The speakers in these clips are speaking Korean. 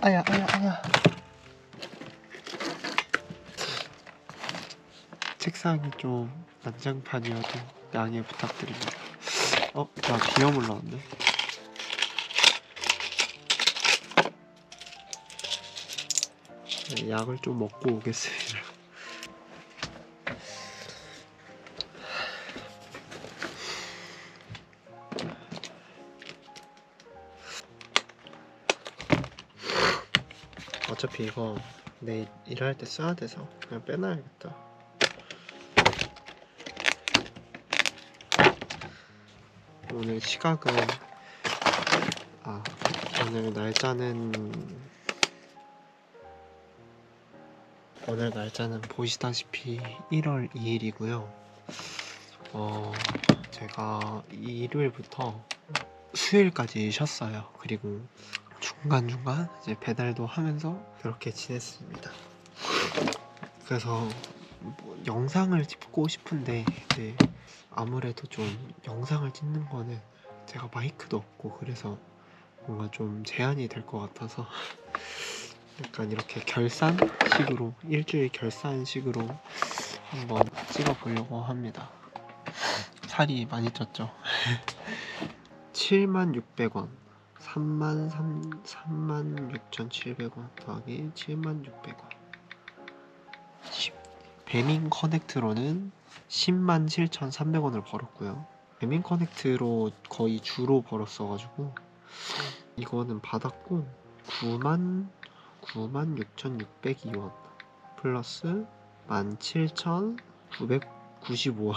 아야 아야 아야. 책상이 좀 난장판이어도 양해 부탁드립니다. 나 비염 올라왔네. 네, 약을 좀 먹고 오겠습니다. 어차피 이거 내일 일할 때 써야 돼서 그냥 빼놔야겠다. 오늘 시각은 오늘 날짜는 보시다시피 1월 2일이고요. 제가 일요일부터 수요일까지 쉬었어요. 그리고 중간중간 이제 배달도 하면서 그렇게 지냈습니다. 그래서 영상을 찍고 싶은데 이제 아무래도 좀 영상을 찍는 거는 제가 마이크도 없고 그래서 뭔가 좀 제한이 될 것 같아서 약간 이렇게 결산식으로 일주일 결산식으로 한번 찍어보려고 합니다. 살이 많이 쪘죠. 76,600원 36,700원 더하기 76,600원 배민 커넥트로는 107,300원을 벌었고요. 배민 커넥트로 거의 주로 벌었어가지고 이거는 받았고 96,602원 플러스 17,995원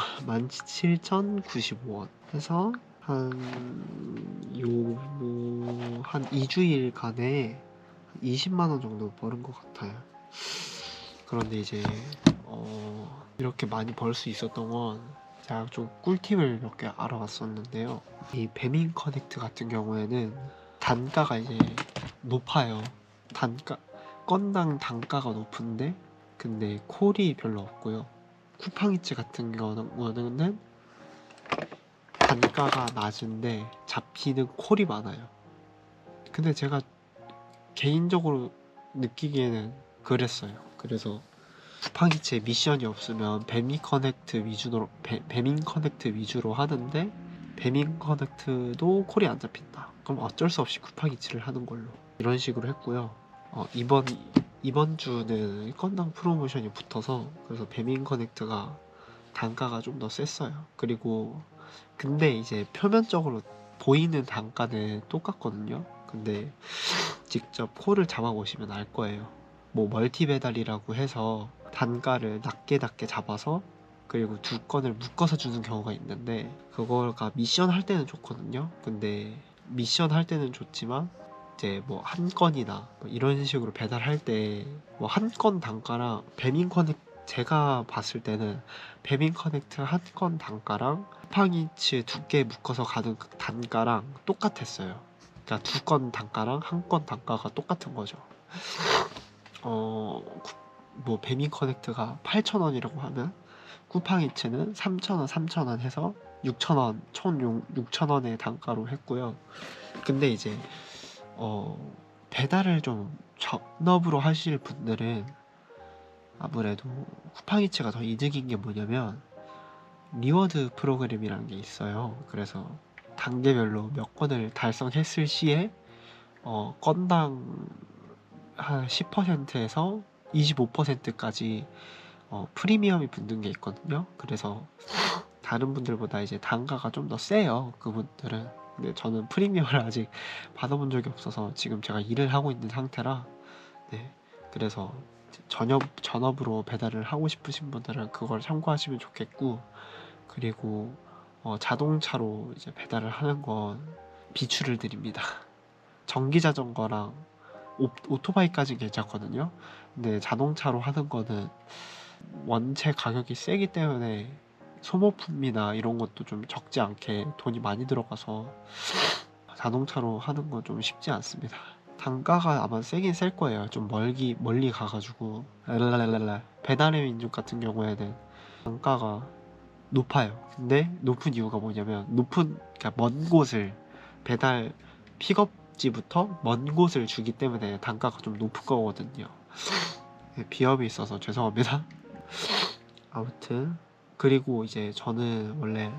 17,095원 해서 한 2주일간에 20만원 정도 벌은 것 같아요. 그런데 이제 이렇게 많이 벌 수 있었던 건 제가 좀 꿀팁을 몇 개 알아봤었는데요. 이 배민 커넥트 같은 경우에는 단가가 이제 높아요. 건당 단가가 높은데 근데 콜이 별로 없고요. 쿠팡이츠 같은 경우는 단가가 낮은데 잡히는 콜이 많아요. 근데 제가 개인적으로 느끼기에는 그랬어요. 그래서 쿠팡이츠에 미션이 없으면 배민 커넥트 위주로 하는데 배민 커넥트도 콜이 안 잡힌다. 그럼 어쩔 수 없이 쿠팡이츠를 하는 걸로 이런 식으로 했고요. 이번 주는 건당 프로모션이 붙어서 그래서 배민 커넥트가 단가가 좀 더 셌어요. 그리고 근데 이제 표면적으로 보이는 단가는 똑같거든요. 근데 직접 콜을 잡아보시면 알 거예요. 뭐 멀티 배달이라고 해서 단가를 낮게 잡아서 그리고 두 건을 묶어서 주는 경우가 있는데 그거가 미션 할 때는 좋거든요. 근데 미션 할 때는 좋지만 이제 뭐 한 건이나 뭐 이런 식으로 배달할 때 뭐 한 건 단가랑 제가 봤을 때는 배민 커넥트 한 건 단가랑 쿠팡이츠 2개 묶어서 가는 그 단가랑 똑같았어요. 그러니까 두 건 단가랑 한 건 단가가 똑같은 거죠. 뭐 배민 커넥트가 8,000원이라고 하면 쿠팡이츠는 3,000원 해서 6,000원 총 6,000원의 단가로 했고요. 근데 이제 배달을 좀 전업으로 하실 분들은 아무래도 쿠팡이츠가 더 이득인 게 뭐냐면 리워드 프로그램이라는 게 있어요. 그래서 단계별로 몇 건을 달성했을 시에 건당 한 10%에서 25%까지 프리미엄이 붙는 게 있거든요. 그래서 다른 분들보다 이제 단가가 좀 더 세요. 그분들은. 근데 저는 프리미엄을 아직 받아본 적이 없어서 지금 제가 일을 하고 있는 상태라 네. 그래서 전업으로 배달을 하고 싶으신 분들은 그걸 참고하시면 좋겠고 그리고 자동차로 이제 배달을 하는 건 비추를 드립니다. 전기 자전거랑 오토바이까지 괜찮거든요. 근데 자동차로 하는 거는 원체 가격이 세기 때문에 소모품이나 이런 것도 좀 적지 않게 돈이 많이 들어가서 자동차로 하는 건 좀 쉽지 않습니다. 단가가 아마 세긴 셀 거예요. 좀 멀리 가가지고 배달의 민족 같은 경우에는 단가가 높아요. 근데 높은 이유가 뭐냐면 그러니까 먼 곳을 배달 목적지부터 먼 곳을 주기 때문에 단가가 좀 높은 거거든요. 비염이 있어서 죄송합니다. 아무튼 그리고 이제 저는 원래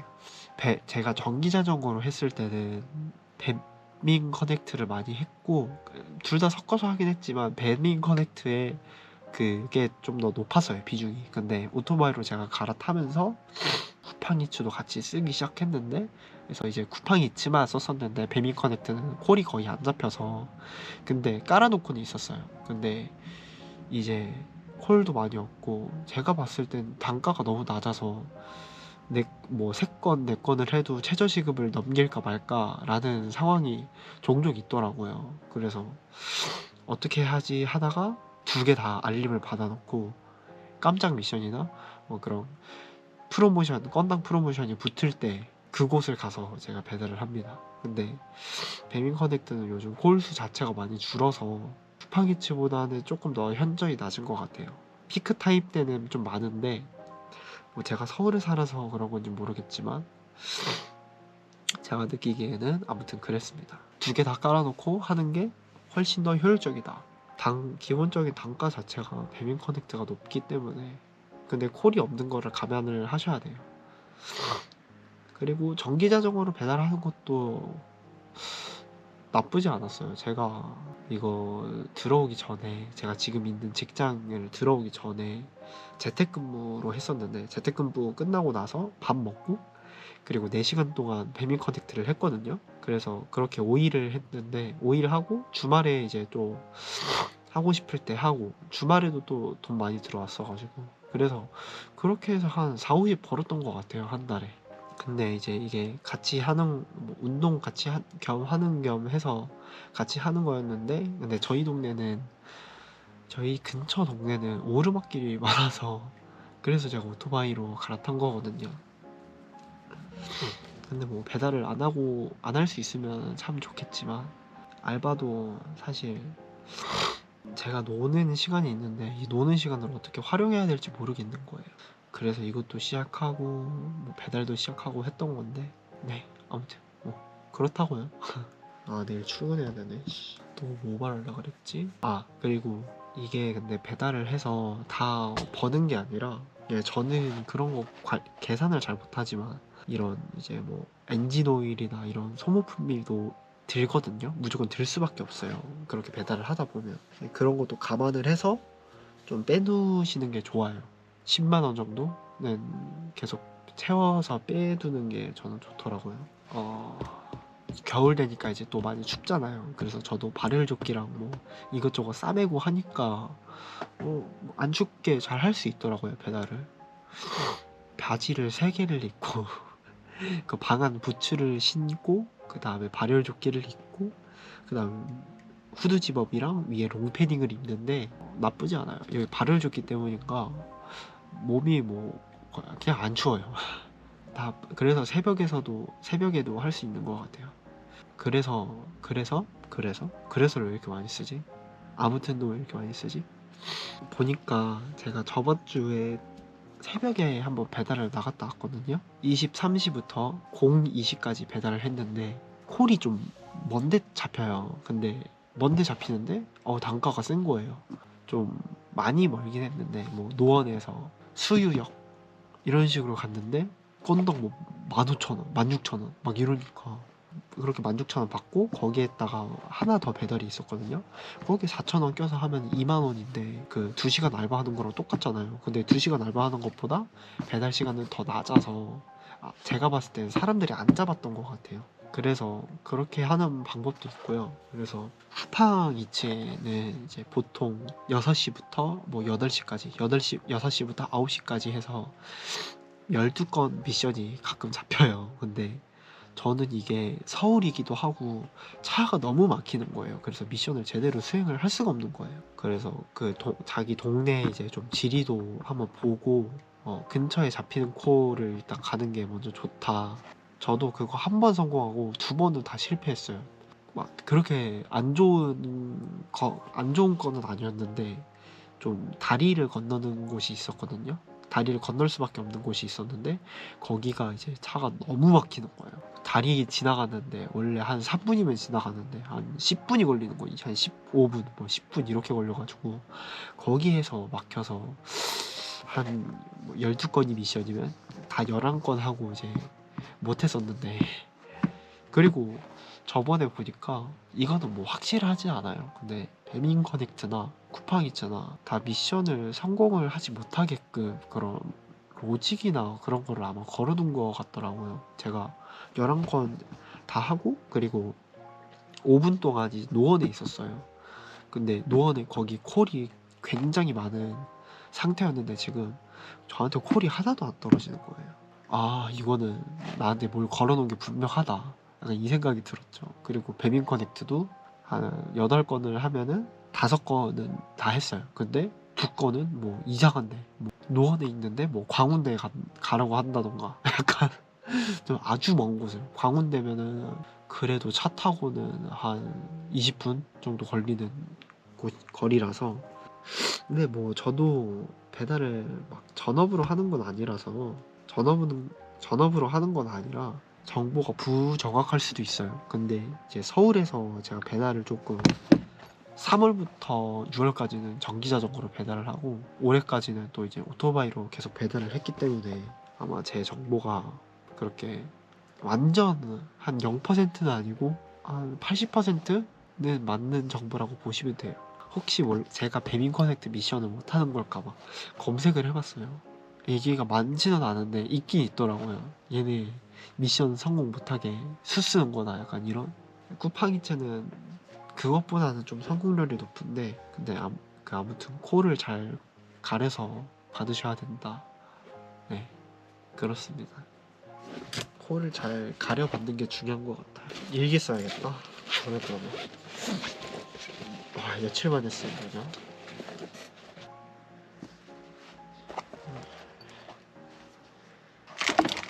제가 전기 자전거로 했을 때는 배민 커넥트를 많이 했고 둘 다 섞어서 하긴 했지만 배민 커넥트에 그게 좀 더 높았어요, 비중이. 근데 오토바이로 제가 갈아타면서 쿠팡이츠도 같이 쓰기 시작했는데, 그래서 이제 쿠팡이츠만 썼었는데 배민 커넥트는 콜이 거의 안 잡혀서 근데 깔아놓고는 있었어요. 근데 이제 콜도 많이 없고 제가 봤을 땐 단가가 너무 낮아서 뭐 3건 4건을 해도 최저시급을 넘길까 말까라는 상황이 종종 있더라고요. 그래서 어떻게 하지 하다가 2개 다 알림을 받아놓고 깜짝 미션이나 뭐 그런 프로모션, 건당 프로모션이 붙을 때 그곳을 가서 제가 배달을 합니다. 근데 배민 커넥트는 요즘 홀수 자체가 많이 줄어서 쿠팡이츠보다는 조금 더 현저히 낮은 것 같아요. 피크 타임 때는 좀 많은데 뭐 제가 서울에 살아서 그런 건지 모르겠지만 제가 느끼기에는 아무튼 그랬습니다. 2개 다 깔아놓고 하는 게 훨씬 더 효율적이다. 기본적인 단가 자체가 배민 커넥트가 높기 때문에. 근데 콜이 없는 거를 감안을 하셔야 돼요. 그리고 전기 자전거로 배달하는 것도 나쁘지 않았어요. 제가 이거 들어오기 전에, 제가 지금 있는 직장을 들어오기 전에 재택근무로 했었는데, 재택근무 끝나고 나서 밥 먹고 그리고 4시간 동안 배민 커넥트를 했거든요. 그래서 그렇게 5일을 했는데 5일 하고 주말에 이제 또 하고 싶을 때 하고, 주말에도 또 돈 많이 들어왔어가지고 그래서 그렇게 해서 한 4, 50 벌었던 것 같아요, 한 달에. 근데 이제 이게 같이 하는 뭐 운동 같이 겸 하는 겸 해서 같이 하는 거였는데, 근데 저희 근처 동네는 오르막길이 많아서 그래서 제가 오토바이로 갈아탄 거거든요. 근데 뭐 배달을 안 하고 안 할 수 있으면 참 좋겠지만, 알바도 사실 제가 노는 시간이 있는데 이 노는 시간을 어떻게 활용해야 될지 모르겠는 거예요. 그래서 이것도 시작하고 뭐 배달도 시작하고 했던 건데, 네, 아무튼 뭐 그렇다고요. 아, 내일 출근해야 되네. 또 뭐 말하려고 그랬지? 아, 그리고 이게 근데 배달을 해서 다 버는 게 아니라, 예, 저는 그런 거 계산을 잘 못하지만 이런 이제 뭐 엔진 오일이나 이런 소모품비도 들거든요. 무조건 들 수밖에 없어요, 그렇게 배달을 하다 보면. 그런 것도 감안을 해서 좀 빼두시는 게 좋아요. 10만 원 정도는 계속 채워서 빼두는 게 저는 좋더라고요. 겨울 되니까 이제 또 많이 춥잖아요. 그래서 저도 발열조끼랑 뭐 이것저것 싸매고 하니까 안 춥게 잘 할 수 있더라고요, 배달을. 바지를 3개를 입고 그 방한 부츠를 신고 그 다음에 발열조끼를 입고 그 다음 후드 집업이랑 위에 롱패딩을 입는데 나쁘지 않아요. 여기 발열조끼 때문인가 몸이 뭐 그냥 안 추워요. 다. 그래서 새벽에도 할 수 있는 것 같아요. 그래서를 왜 이렇게 많이 쓰지? 아무튼도 왜 이렇게 많이 쓰지? 보니까 제가 저번 주에 새벽에 한번 배달을 나갔다 왔거든요. 23시부터 020까지 배달을 했는데 콜이 좀 먼데 잡혀요. 근데 먼데 잡히는데 단가가 센 거예요. 좀 많이 멀긴 했는데 뭐 노원에서 수유역 이런 식으로 갔는데 건당 뭐 15,000원, 16,000원 막 이러니까 그렇게 16,000원 받고 거기에다가 하나 더 배달이 있었거든요. 거기 4,000원 껴서 하면 2만 원인데 그 2시간 알바하는 거랑 똑같잖아요. 근데 2시간 알바하는 것보다 배달 시간은 더 낮아서 제가 봤을 땐 사람들이 안 잡았던 것 같아요. 그래서 그렇게 하는 방법도 있고요. 그래서 쿠팡 이츠에는 이제 보통 6시부터 뭐 8시까지 6시부터 9시까지 해서 12건 미션이 가끔 잡혀요. 근데 저는 이게 서울이기도 하고 차가 너무 막히는 거예요. 그래서 미션을 제대로 수행을 할 수가 없는 거예요. 그래서 자기 동네 이제 좀 지리도 한번 보고 근처에 잡히는 코를 일단 가는 게 먼저 좋다. 저도 그거 한 번 성공하고 2번은 다 실패했어요. 막 그렇게 안 좋은 거는 아니었는데 좀 다리를 건너는 곳이 있었거든요. 다리를 건널 수밖에 없는 곳이 있었는데 거기가 이제 차가 너무 막히는 거예요. 다리 지나가는데 원래 한 3분이면 지나가는데 한 10분이 걸리는 거지. 한 15분, 뭐 10분 이렇게 걸려가지고 거기에서 막혀서 한 12건이 미션이면 다 11건 하고 이제 못했었는데 그리고 저번에 보니까 이거는 뭐 확실하지 않아요. 근데 배민 커넥트나 쿠팡이츠나 다 미션을 성공을 하지 못하게끔 그런 로직이나 그런 거를 아마 걸어둔 거 같더라고요. 제가 11건 다 하고 그리고 5분 동안 이 노원에 있었어요. 근데 노원에 거기 콜이 굉장히 많은 상태였는데 지금 저한테 콜이 하나도 안 떨어지는 거예요. 아, 이거는 나한테 뭘 걸어놓은 게 분명하다. 약간 이 생각이 들었죠. 그리고 배민 커넥트도 한 8건을 하면은 5건은 다 했어요. 근데 2건은 뭐 이상한데 뭐 노원에 있는데 뭐 광운대에 가라고 한다던가 약간 좀 아주 먼 곳을 광운대면은 그래도 차 타고는 한 20분 정도 걸리는 거리라서 근데 뭐 저도 배달을 막 전업으로 하는 건 아니라서 전업으로 하는 건 아니라 정보가 부정확할 수도 있어요. 근데 이제 서울에서 제가 배달을 조금 3월부터 6월까지는 전기 자전거로 배달을 하고 올해까지는 또 이제 오토바이로 계속 배달을 했기 때문에 아마 제 정보가 그렇게 완전 한 0%는 아니고 한 80%는 맞는 정보라고 보시면 돼요. 혹시 제가 배민 커넥트 미션을 못하는 걸까봐 검색을 해봤어요. 얘기가 많지는 않은데 있긴 있더라고요. 얘네 미션 성공 못하게 수쓰는 거나 약간 이런. 쿠팡이츠는 그것보다는 좀 성공률이 높은데 근데 아무튼 코를 잘 가려서 받으셔야 된다. 네, 그렇습니다. 코를 잘 가려 받는 게 중요한 것 같아요. 일기 써야겠다. 그러면 와, 며칠 만에 쓴 거죠?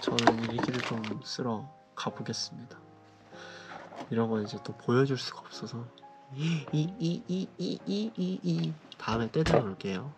저는 일기를 좀 쓰러 가보겠습니다. 이런 거 이제 또 보여줄 수가 없어서 다음에 때 되면 올게요.